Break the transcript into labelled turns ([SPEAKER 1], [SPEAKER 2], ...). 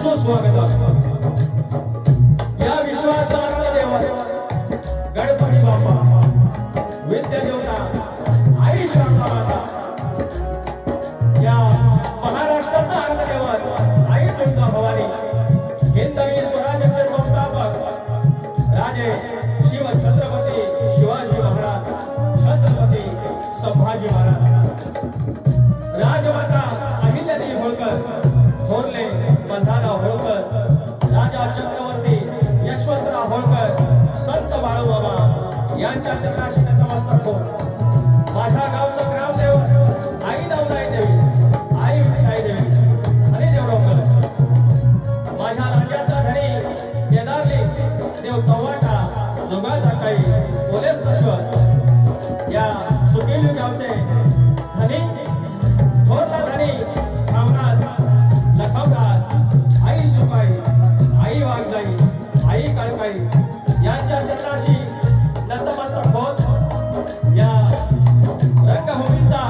[SPEAKER 1] सुस्वागत या विश्वाचा देव गणपती बाप्पा विद्या देवता आई शांता माता या महाराष्ट्राचा अर्धदेवत आई तुळजा भवानी हिंदवी स्वराज्याचे संस्थापक राजे शिव छत्रपती शिवाजी महाराज छत्रपती संभाजी महाराज राजमाता अहिल्यादेवी होळकर थोरले बंधारा होळकर राजा चक्रवर्ती यशवंतराव होळकर संत बाळूबाबा यांच्या चरणाशी नतमस्तक हो. माझ्या गावचं ग्रामदेव आई नवलाई देवी आई विठाई देवी आणि देवडोंगर माझ्या राज्याचा धनी केदारली देव चव्हाटा जोगाचा काही पोलीस नश्वर या सुकेली गावचे धनी थोरला धनी भावनाथ लखवनाथ आई सुकाई आई वाघजाई आई काळकाई यांच्या चरणाशी नतमस्तक होत या रंगभूमीचा